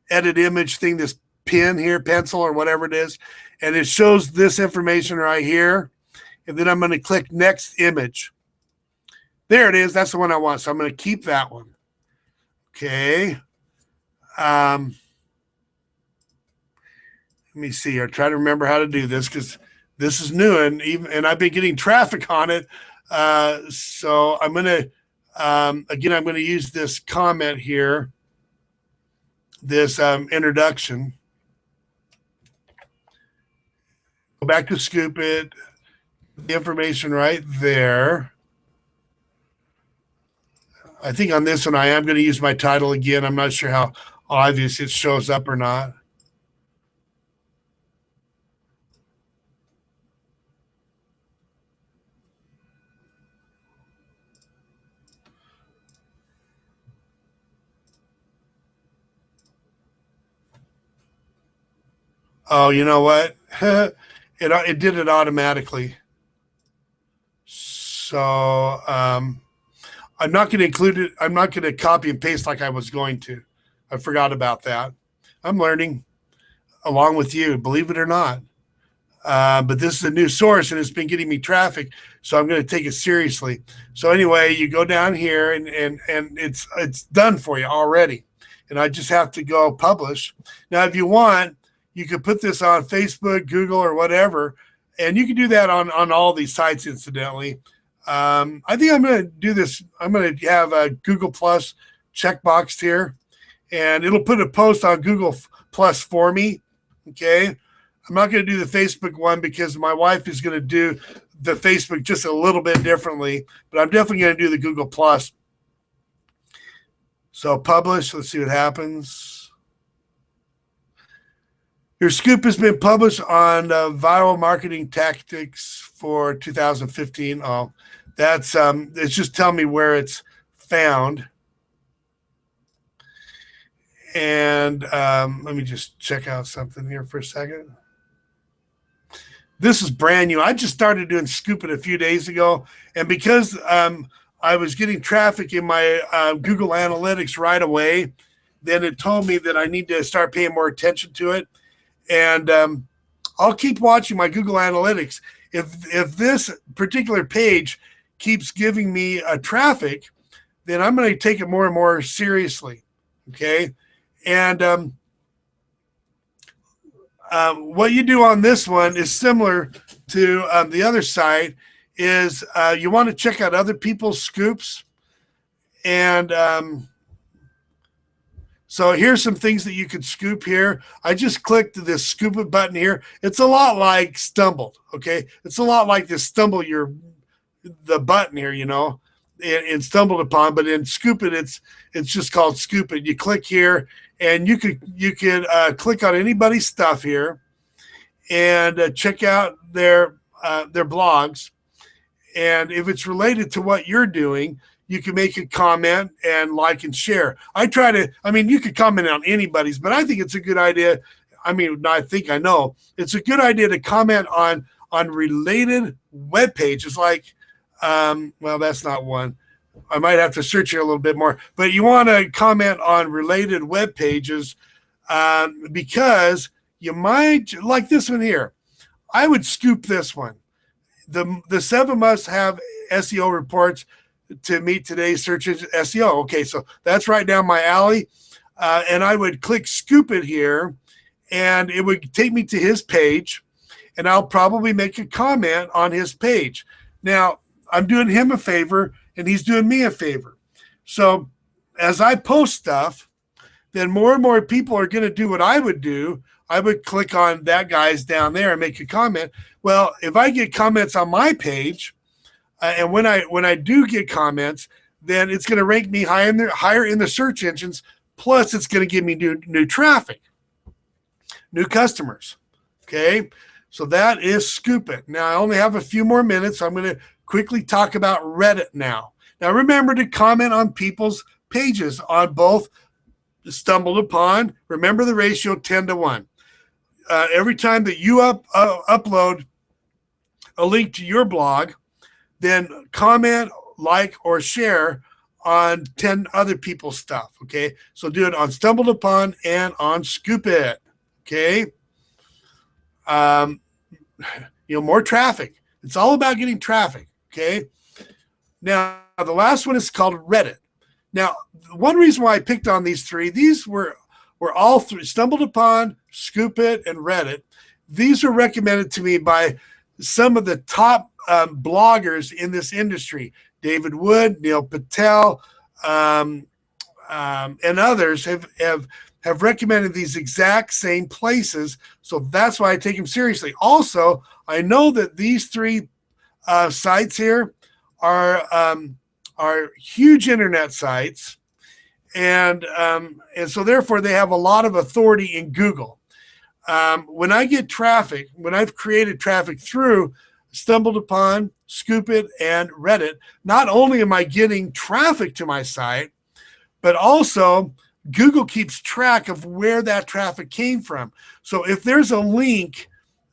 edit image thing, this pen here, pencil or whatever it is, and it shows this information right here. And then I'm going to click next image. There it is. That's the one I want. So I'm going to keep that one. Okay. Let me see. I'll try to remember how to do this because this is new and I've been getting traffic on it. So I'm going to, again, I'm going to use this comment here, this introduction. Go back to Scoop.it, the information right there. I think on this one, I am going to use my title again. I'm not sure how obvious it shows up or not. Oh, you know what? It did it automatically. So I'm not going to include it. I'm not going to copy and paste like I was going to. I forgot about that. I'm learning along with you, believe it or not. But this is a new source and it's been getting me traffic. So I'm going to take it seriously. So anyway, you go down here and it's done for you already. And I just have to go publish. Now, if you want, you could put this on Facebook, Google, or whatever, and you can do that on all these sites, incidentally. I think I'm going to do this. I'm going to have a Google Plus checkboxed here, and it'll put a post on Google Plus for me, okay? I'm not going to do the Facebook one because my wife is going to do the Facebook just a little bit differently, but I'm definitely going to do the Google Plus. So publish. Let's see what happens. Your scoop has been published on viral marketing tactics for 2015. Oh, that's it's just telling me where it's found. And let me just check out something here for a second. This is brand new. I just started doing Scoop.it a few days ago, and because I was getting traffic in my Google Analytics right away, then it told me that I need to start paying more attention to it. And I'll keep watching my Google Analytics. If this particular page keeps giving me traffic, then I'm going to take it more and more seriously. Okay. And what you do on this one is similar to the other side. Is you want to check out other people's scoops. And so here's some things that you could scoop here. I just clicked this scoop it button here. It's a lot like Stumbled, okay? It's a lot like this the button here, you know, in StumbleUpon, but in Scoop It, it's just called Scoop It. You click here, and you could click on anybody's stuff here, and check out their blogs. And if it's related to what you're doing, you can make a comment and like and share. You could comment on anybody's, but I think it's a good idea. I know it's a good idea to comment on related web pages like, well, that's not one. I might have to search here a little bit more, but you want to comment on related web pages because you might like this one here. I would scoop this one. The 7 must-have SEO reports to meet today's search engine SEO. Okay, so that's right down my alley. And I would click Scoop It here, and it would take me to his page, and I'll probably make a comment on his page. Now, I'm doing him a favor, and he's doing me a favor. So as I post stuff, then more and more people are going to do what I would do. I would click on that guy's down there and make a comment. Well, if I get comments on my page, and when I do get comments, then it's going to rank me higher in the search engines. Plus, it's going to give me new traffic, new customers. Okay, so that is Scoop It. Now, I only have a few more minutes, so I'm going to quickly talk about Reddit now. Now, remember to comment on people's pages on both StumbleUpon. Remember the ratio 10-1. Every time that you upload a link to your blog, then comment, like, or share on 10 other people's stuff. Okay, so do it on StumbleUpon and on Scoop It. Okay, more traffic. It's all about getting traffic. Okay, now the last one is called Reddit. Now, one reason why I picked on these three, these were all three: StumbleUpon, Scoop It, and Reddit. These were recommended to me by some of the top bloggers in this industry. David Wood, Neil Patel, and others have recommended these exact same places. So that's why I take them seriously. Also, I know that these three sites here are huge internet sites, and so therefore they have a lot of authority in Google. When I get traffic, when I've created traffic through StumbleUpon, Scoop It, and Reddit, not only am I getting traffic to my site, but also Google keeps track of where that traffic came from. So if there's a link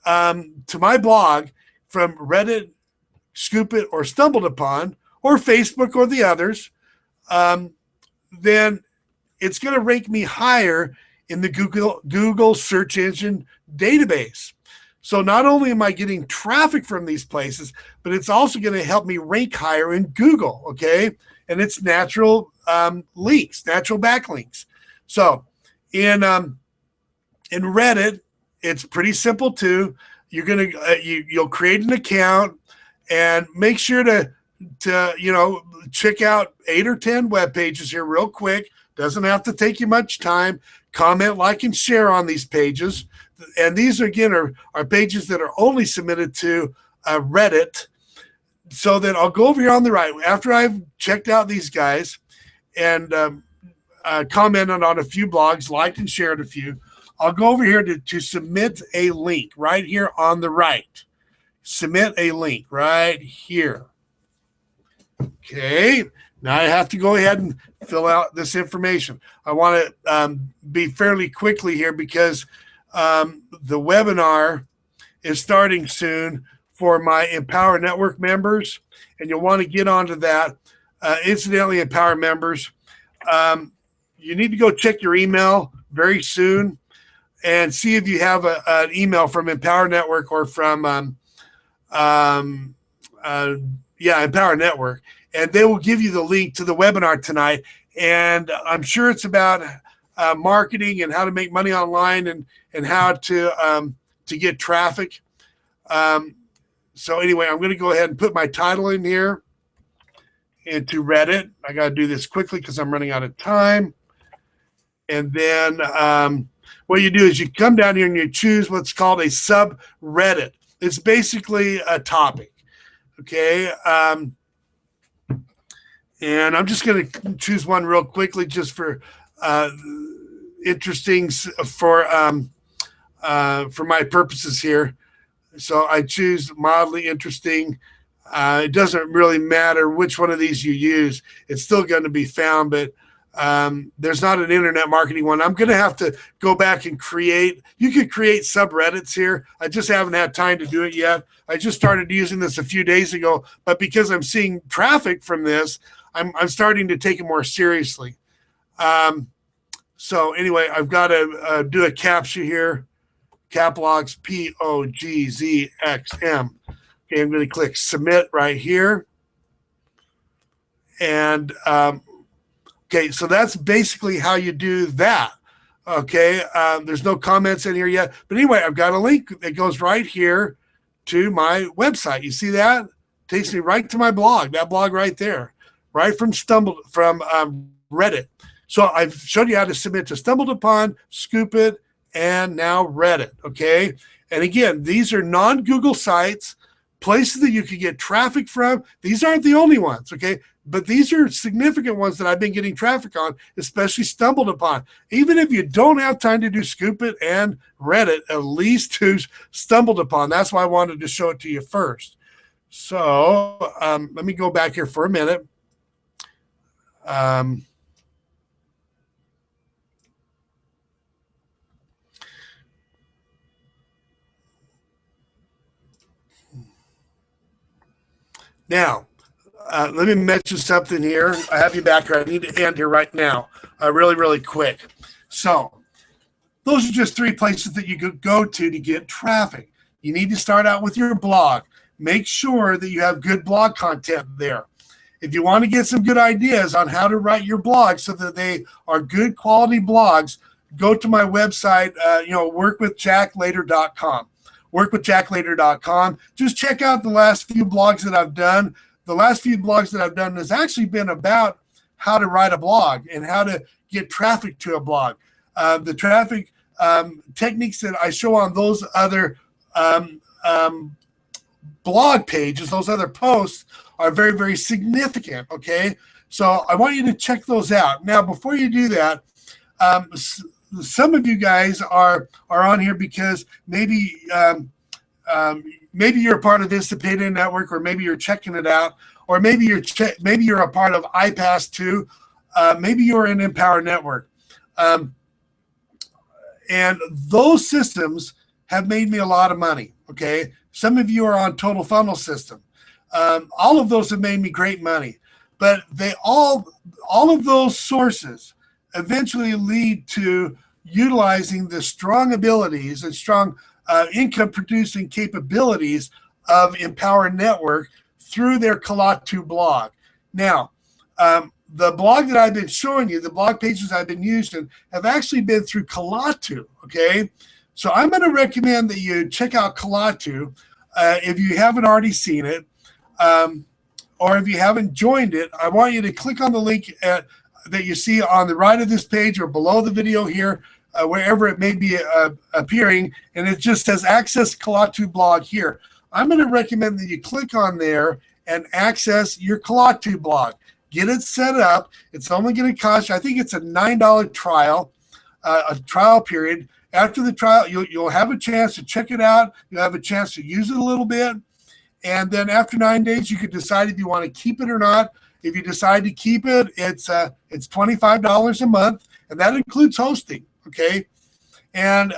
to my blog from Reddit, Scoop It, or StumbleUpon, or Facebook, or the others, then it's going to rank me higher in the Google search engine database. So not only am I getting traffic from these places, but it's also going to help me rank higher in Google, okay? And it's natural links, natural backlinks. So in Reddit, it's pretty simple too. You're going to you'll create an account and make sure to check out 8 or 10 web pages here real quick. Doesn't have to take you much time. Comment, like, and share on these pages. And these, again, are pages that are only submitted to Reddit. So then I'll go over here on the right. After I've checked out these guys and commented on a few blogs, liked and shared a few, I'll go over here to submit a link right here on the right. Submit a link right here. Okay. Now I have to go ahead and fill out this information. I want to be fairly quickly here because the webinar is starting soon for my Empower Network members, and you'll want to get onto that. Incidentally, Empower members, you need to go check your email very soon, and see if you have an email from Empower Network or from um, Empower Network, and they will give you the link to the webinar tonight. And I'm sure it's about marketing and how to make money online, and how to get traffic. So anyway, I'm going to go ahead and put my title in here into Reddit. I got to do this quickly because I'm running out of time. And then what you do is you come down here and you choose what's called a subreddit. It's basically a topic. Okay. And I'm just going to choose one real quickly just for interesting for my purposes here. So I choose mildly interesting. It doesn't really matter which one of these you use. It's still going to be found, but there's not an internet marketing one. I'm going to have to go back and create. You could create subreddits here. I just haven't had time to do it yet. I just started using this a few days ago, but because I'm seeing traffic from this, I'm starting to take it more seriously. So anyway, I've got to do a CAPTCHA here. Caplogs POGZXM. Okay, I'm going to click submit right here. And okay, so that's basically how you do that. Okay, there's no comments in here yet. But anyway, I've got a link that goes right here to my website. You see that? Takes me right to my blog, that blog right there, right from Reddit. So I've showed you how to submit to StumbleUpon, Scoop.it, and now Reddit. Okay, and again, these are non-Google sites, places that you can get traffic from. These aren't the only ones, okay? But these are significant ones that I've been getting traffic on, especially StumbleUpon. Even if you don't have time to do Scoop.it and Reddit, at least do StumbleUpon. That's why I wanted to show it to you first. So let me go back here for a minute. Now, let me mention something here. I have you back here. I need to end here right now, really, really quick. So those are just 3 places that you could go to get traffic. You need to start out with your blog. Make sure that you have good blog content there. If you want to get some good ideas on how to write your blog so that they are good quality blogs, go to my website, workwithjacklater.com. workwithjacklater.com. Just check out the last few blogs that I've done. The last few blogs that I've done has actually been about how to write a blog and how to get traffic to a blog. The traffic techniques that I show on those other blog pages, those other posts, are very, very significant, okay? So I want you to check those out. Now, before you do that, some of you guys are on here because maybe maybe you're a part of Instapated Network, or maybe you're checking it out, or maybe you're a part of iPass too. Maybe you're in Empower Network, and those systems have made me a lot of money. Okay, some of you are on Total Funnel System. All of those have made me great money, but they all of those sources eventually lead to utilizing the strong abilities and strong income producing capabilities of Empower Network through their Kalatu blog. Now, the blog that I've been showing you, the blog pages I've been using, have actually been through Kalatu, okay? So I'm going to recommend that you check out Kalatu if you haven't already seen it, or if you haven't joined it. I want you to click on the link that you see on the right of this page or below the video here, wherever it may be appearing, and it just says Access Kalatu blog here. I'm going to recommend that you click on there and access your Kalatu blog. Get it set up. It's only going to cost you, I think it's a $9 trial, a trial period. After the trial, you'll have a chance to check it out. You'll have a chance to use it a little bit. And then after 9 days, you can decide if you want to keep it or not. If you decide to keep it, it's $25 a month, and that includes hosting, okay? And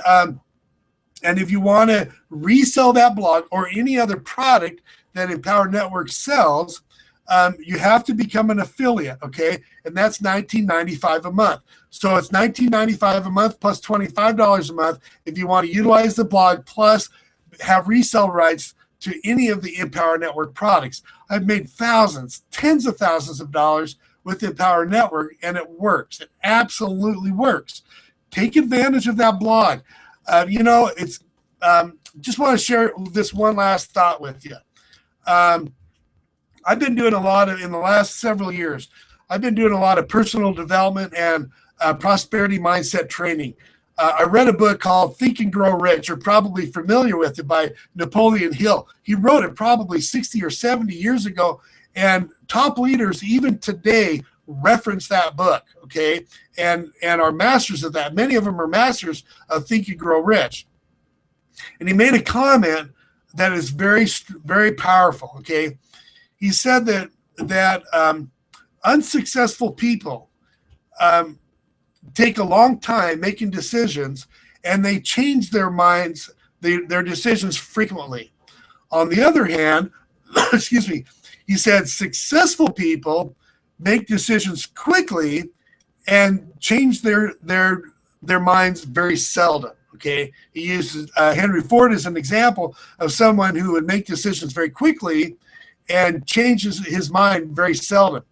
if you want to resell that blog or any other product that Empower Network sells, you have to become an affiliate, okay? And that's $19.95 a month. So it's $19.95 a month plus $25 a month if you want to utilize the blog plus have resale rights to any of the Empower Network products. I've made thousands, tens of thousands of dollars with the Empower Network, and it works. It absolutely works. Take advantage of that blog. It's just want to share this one last thought with you. I've been doing in the last several years, I've been doing a lot of personal development and prosperity mindset training. I read a book called Think and Grow Rich. You're probably familiar with it, by Napoleon Hill. He wrote it probably 60 or 70 years ago, and top leaders even today reference that book, okay, and are masters of that. Many of them are masters of Think and Grow Rich. And he made a comment that is very, very powerful, okay. He said that unsuccessful people take a long time making decisions, and they change their minds, their decisions frequently. On the other hand, excuse me, he said successful people make decisions quickly and change their minds very seldom. Okay, he uses Henry Ford as an example of someone who would make decisions very quickly and changes his mind very seldom.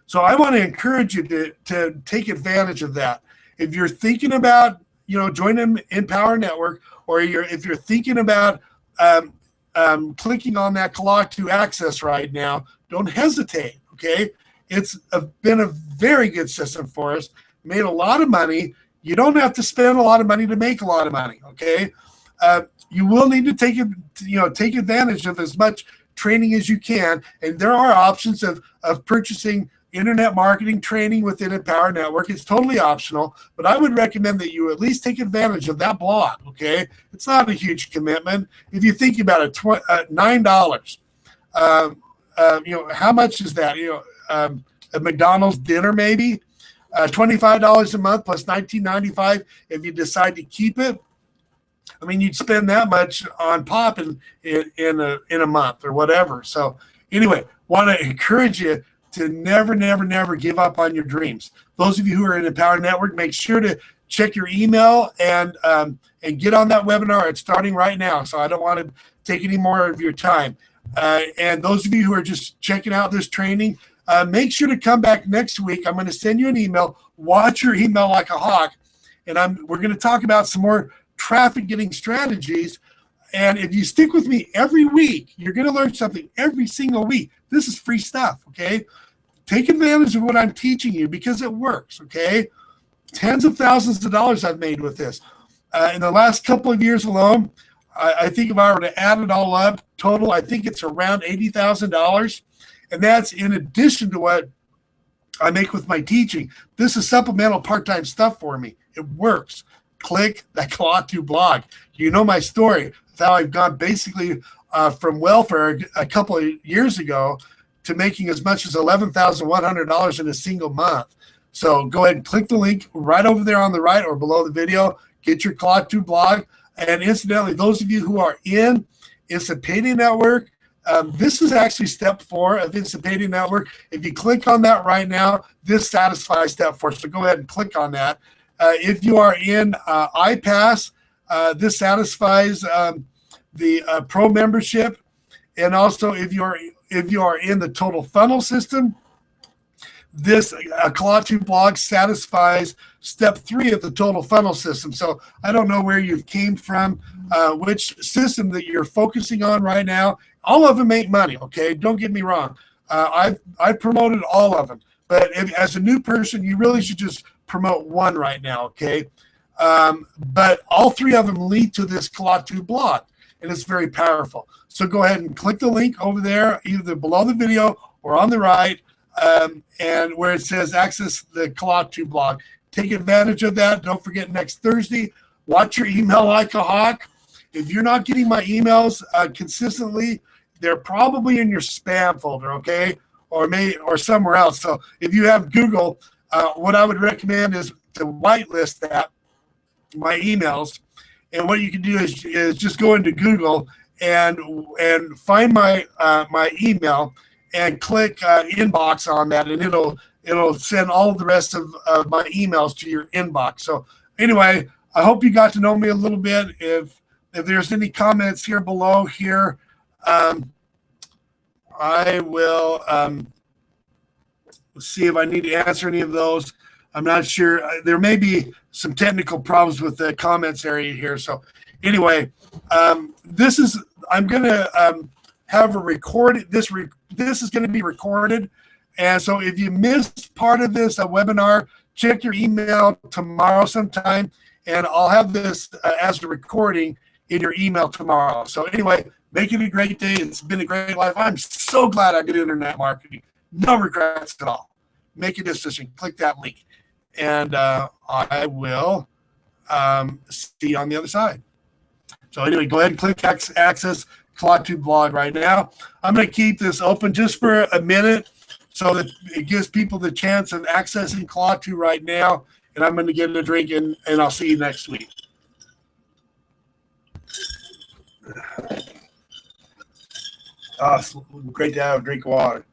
So I want to encourage you to take advantage of that. If you're thinking about, joining Empower Network, or if you're thinking about clicking on that clock to access right now, don't hesitate, okay? It's been a very good system for us, made a lot of money. You don't have to spend a lot of money to make a lot of money, okay? You will need to take advantage of as much training as you can, and there are options of purchasing internet marketing training within Empower Network. It's totally optional, but I would recommend that you at least take advantage of that blog, okay? It's not a huge commitment. If you think about it, $9, how much is that? A McDonald's dinner maybe? $25 a month plus $19.95 if you decide to keep it. I mean, you'd spend that much on pop in a month or whatever. So anyway, want to encourage you to never give up on your dreams. Those of you who are in Empower Network, make sure to check your email and get on that webinar. It's starting right now, so I don't want to take any more of your time. And those of you who are just checking out this training, make sure to come back next week. I'm going to send you an email. Watch your email like a hawk, and we're going to talk about some more traffic getting strategies. And if you stick with me every week, you're going to learn something every single week. This is free stuff, okay? Take advantage of what I'm teaching you because it works, okay? Tens of thousands of dollars I've made with this. In the last couple of years alone, I think if I were to add it all up, total, I think it's around $80,000. And that's in addition to what I make with my teaching. This is supplemental part-time stuff for me. It works. Click that clock to blog. You know my story. It's how I've gone basically from welfare a couple of years ago to making as much as $11,100 in a single month. So go ahead and click the link right over there on the right or below the video. Get your clock to blog. And incidentally, those of you who are in Instant Payday Network, this is actually step 4 of Instant Payday Network. If you click on that right now, this satisfies step 4. So go ahead and click on that. If you are in iPass, this satisfies the pro membership. And also if you are in the total funnel system, this clock to blog satisfies step 3 of the total funnel system. So I don't know where you came from, which system that you're focusing on right now. All of them make money, okay? Don't get me wrong. I've promoted all of them. But as a new person, you really should just promote one right now, okay? But all 3 of them lead to this clock to blog, and it's very powerful. So go ahead and click the link over there, either below the video or on the right, and where it says access the clock to blog. Take advantage of that. Don't forget next Thursday, watch your email like a hawk. If you're not getting my emails consistently, they're probably in your spam folder, okay? Or somewhere else. So if you have Google, what I would recommend is to whitelist my emails. And what you can do is just go into Google and find my email and click inbox on that, and it'll send all of the rest of my emails to your inbox. So anyway, I hope you got to know me a little bit. If there's any comments here below here, I will see if I need to answer any of those. I'm not sure. There may be some technical problems with the comments area here. So anyway, I'm going to have a recorded. This is going to be recorded. And so if you missed part of this webinar, check your email tomorrow sometime, and I'll have this as a recording in your email tomorrow. So anyway, make it a great day. It's been a great life. I'm so glad I did internet marketing. No regrets at all. Make a decision. Click that link. And I will see you on the other side. So anyway, go ahead and click access Claw2 blog right now. I'm going to keep this open just for a minute so that it gives people the chance of accessing Claw2 right now. And I'm going to get a drink, and I'll see you next week. Oh, it's great to have a drink of water.